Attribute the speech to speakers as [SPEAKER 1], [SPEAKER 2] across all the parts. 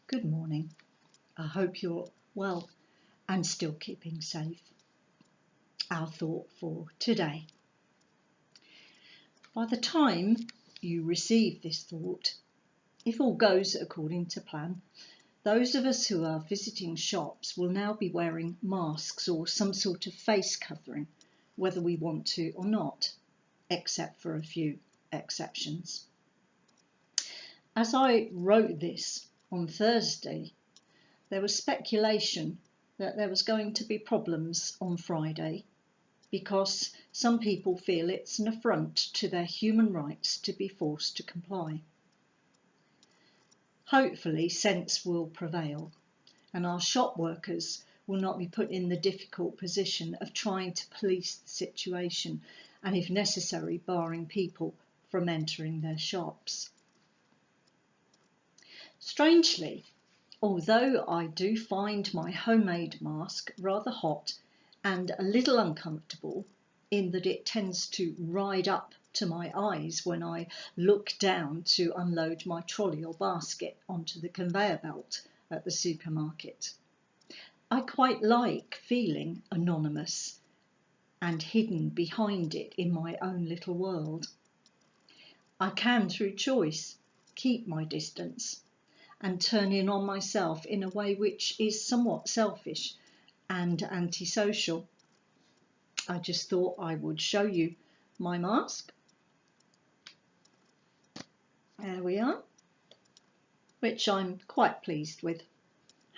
[SPEAKER 1] Good morning. I hope you're well and still keeping safe. Our thought for today. By the time you receive this thought, if all goes according to plan, those of us who are visiting shops will now be wearing masks or some sort of face covering, whether we want to or not, except for a few exceptions. As I wrote this on Thursday, there was speculation that there was going to be problems on Friday because some people feel it's an affront to their human rights to be forced to comply. Hopefully sense will prevail and our shop workers will not be put in the difficult position of trying to police the situation and, if necessary, barring people from entering their shops. Strangely, although I do find my homemade mask rather hot and a little uncomfortable in that it tends to ride up to my eyes when I look down to unload my trolley or basket onto the conveyor belt at the supermarket, I quite like feeling anonymous and hidden behind it in my own little world. I can, through choice, keep my distance and turn in on myself in a way which is somewhat selfish and antisocial. I just thought I would show you my mask. There we are, which I'm quite pleased with.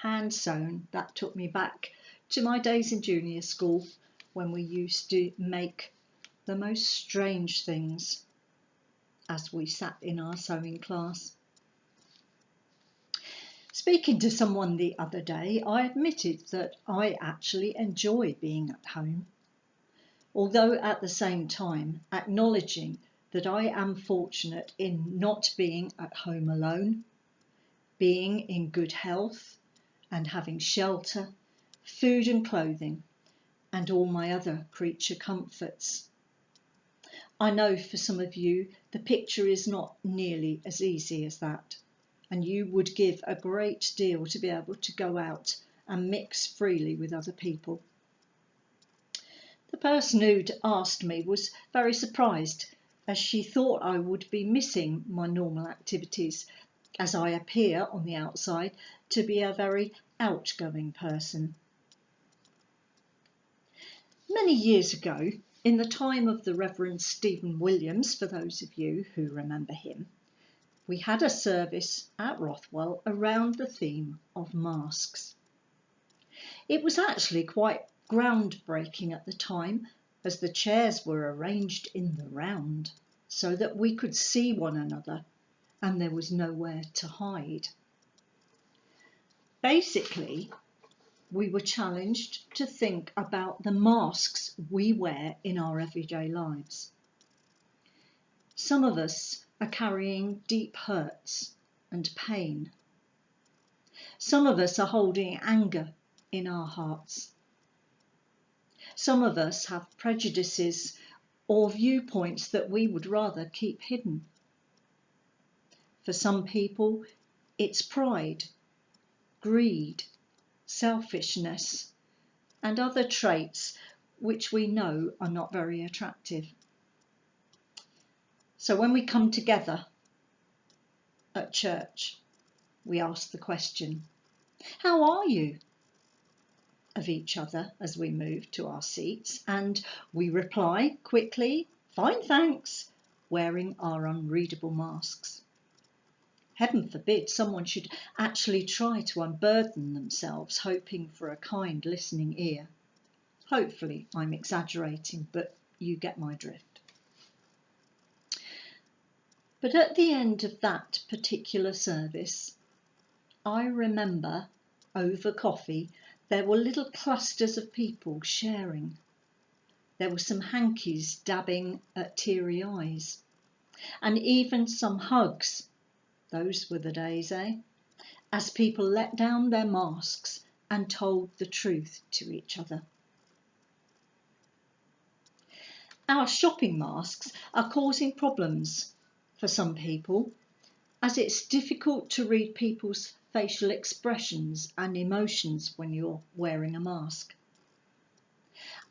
[SPEAKER 1] Hand sewn, that took me back to my days in junior school when we used to make the most strange things as we sat in our sewing class. Speaking to someone the other day, I admitted that I actually enjoy being at home, although at the same time acknowledging that I am fortunate in not being at home alone, being in good health and having shelter, food and clothing, and all my other creature comforts. I know for some of you the picture is not nearly as easy as that, and you would give a great deal to be able to go out and mix freely with other people. The person who'd asked me was very surprised, as she thought I would be missing my normal activities, as I appear on the outside to be a very outgoing person. Many years ago, in the time of the Reverend Stephen Williams, for those of you who remember him, we had a service at Rothwell around the theme of masks. It was actually quite groundbreaking at the time, as the chairs were arranged in the round so that we could see one another and there was nowhere to hide. Basically, we were challenged to think about the masks we wear in our everyday lives. Some of us are carrying deep hurts and pain. Some of us are holding anger in our hearts. Some of us have prejudices or viewpoints that we would rather keep hidden. For some people, it's pride, greed, selfishness, and other traits which we know are not very attractive. So when we come together at church, we ask the question, "How are you?" of each other as we move to our seats, and we reply quickly, "Fine, thanks," wearing our unreadable masks. Heaven forbid someone should actually try to unburden themselves, hoping for a kind listening ear. Hopefully I'm exaggerating, but you get my drift. But at the end of that particular service, I remember over coffee there were little clusters of people sharing. There were some hankies dabbing at teary eyes, and even some hugs. Those were the days, eh? As people let down their masks and told the truth to each other. Our shopping masks are causing problems for some people, as it's difficult to read people's facial expressions and emotions when you're wearing a mask.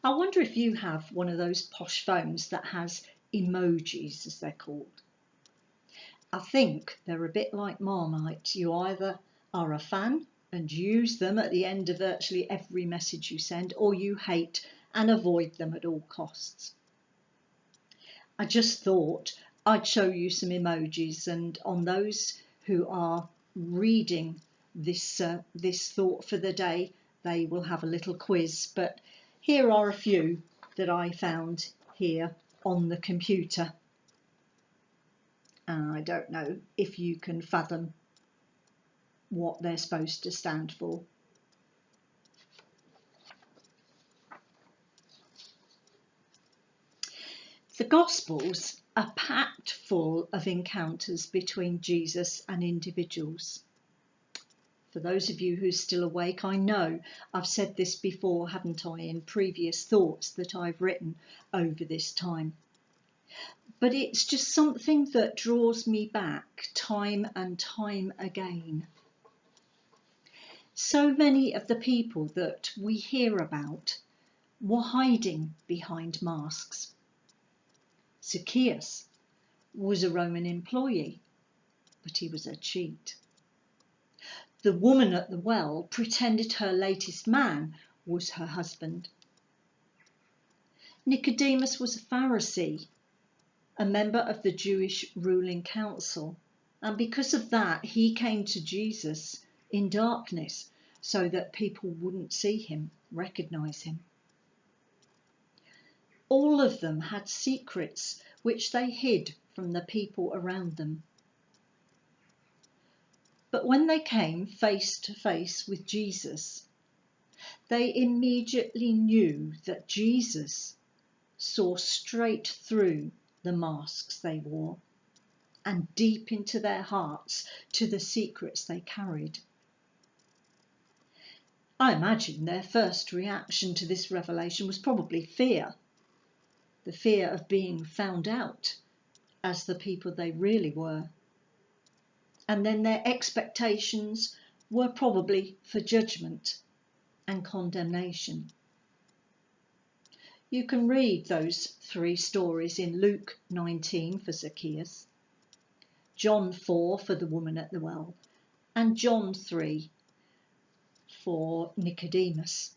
[SPEAKER 1] I wonder if you have one of those posh phones that has emojis, as they're called. I think they're a bit like Marmite. You either are a fan and use them at the end of virtually every message you send, or you hate and avoid them at all costs. I just thought I'd show you some emojis, and on those who are reading this thought for the day, they will have a little quiz. But here are a few that I found here on the computer. I don't know if you can fathom what they're supposed to stand for. The Gospels are packed full of encounters between Jesus and individuals. For those of you who are still awake, I know I've said this before, haven't I, in previous thoughts that I've written over this time. But it's just something that draws me back time and time again. So many of the people that we hear about were hiding behind masks. Zacchaeus was a Roman employee, but he was a cheat. The woman at the well pretended her latest man was her husband. Nicodemus was a Pharisee, a member of the Jewish ruling council, and because of that he came to Jesus in darkness so that people wouldn't see him, recognise him. All of them had secrets which they hid from the people around them. But when they came face to face with Jesus, they immediately knew that Jesus saw straight through the masks they wore and deep into their hearts to the secrets they carried. I imagine their first reaction to this revelation was probably fear. The fear of being found out as the people they really were. And then their expectations were probably for judgment and condemnation. You can read those three stories in Luke 19 for Zacchaeus, John 4 for the woman at the well, and John 3 for Nicodemus.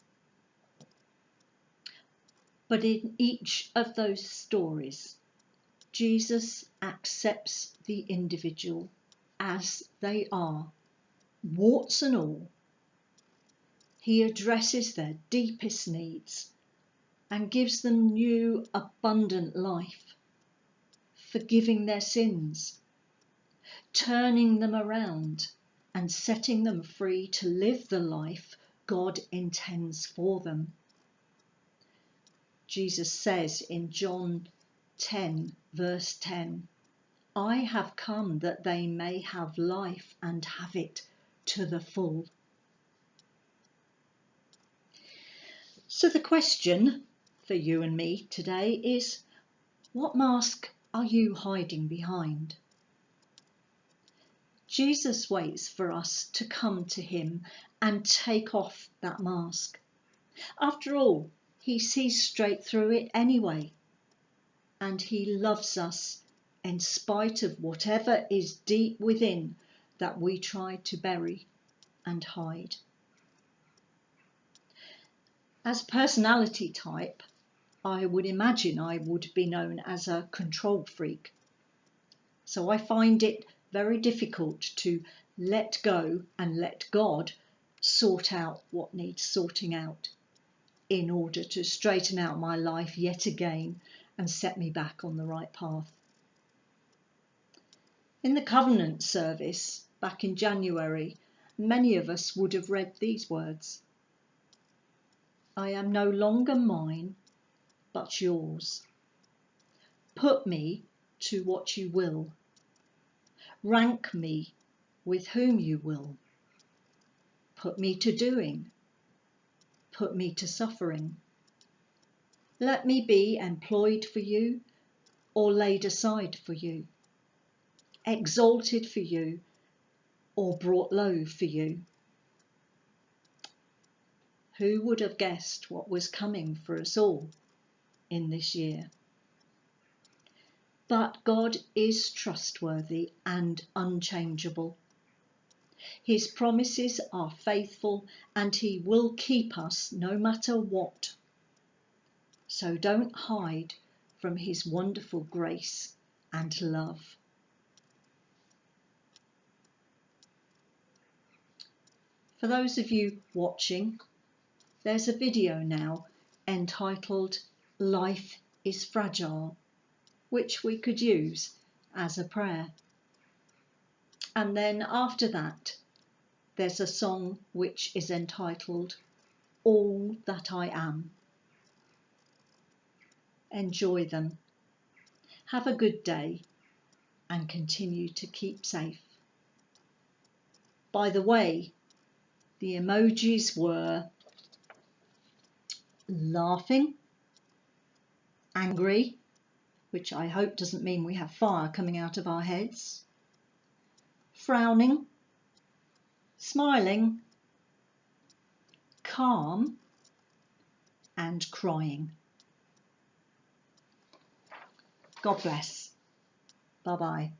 [SPEAKER 1] But in each of those stories, Jesus accepts the individual as they are, warts and all. He addresses their deepest needs and gives them new, abundant life, forgiving their sins, turning them around and setting them free to live the life God intends for them. Jesus says in John 10, verse 10, I have come that they may have life and have it to the full. So the question for you and me today is, what mask are you hiding behind? Jesus waits for us to come to him and take off that mask. After all, he sees straight through it anyway, and he loves us in spite of whatever is deep within that we try to bury and hide. As personality type, I would imagine I would be known as a control freak. So I find it very difficult to let go and let God sort out what needs sorting out in order to straighten out my life yet again and set me back on the right path. In the Covenant service back in January, many of us would have read these words. I am no longer mine, but yours. Put me to what you will. Rank me with whom you will. Put me to doing. Put me to suffering. Let me be employed for you or laid aside for you. exalted for you or brought low for you. Who would have guessed what was coming for us all in this year? But God is trustworthy and unchangeable. His promises are faithful and he will keep us no matter what. So don't hide from his wonderful grace and love. For those of you watching, there's a video now entitled Life is Fragile, which we could use as a prayer. And then after that, there's a song which is entitled All That I Am. Enjoy them. Have a good day and continue to keep safe. By the way, the emojis were laughing, angry, which I hope doesn't mean we have fire coming out of our heads, frowning, smiling, calm, and crying. God bless. Bye-bye.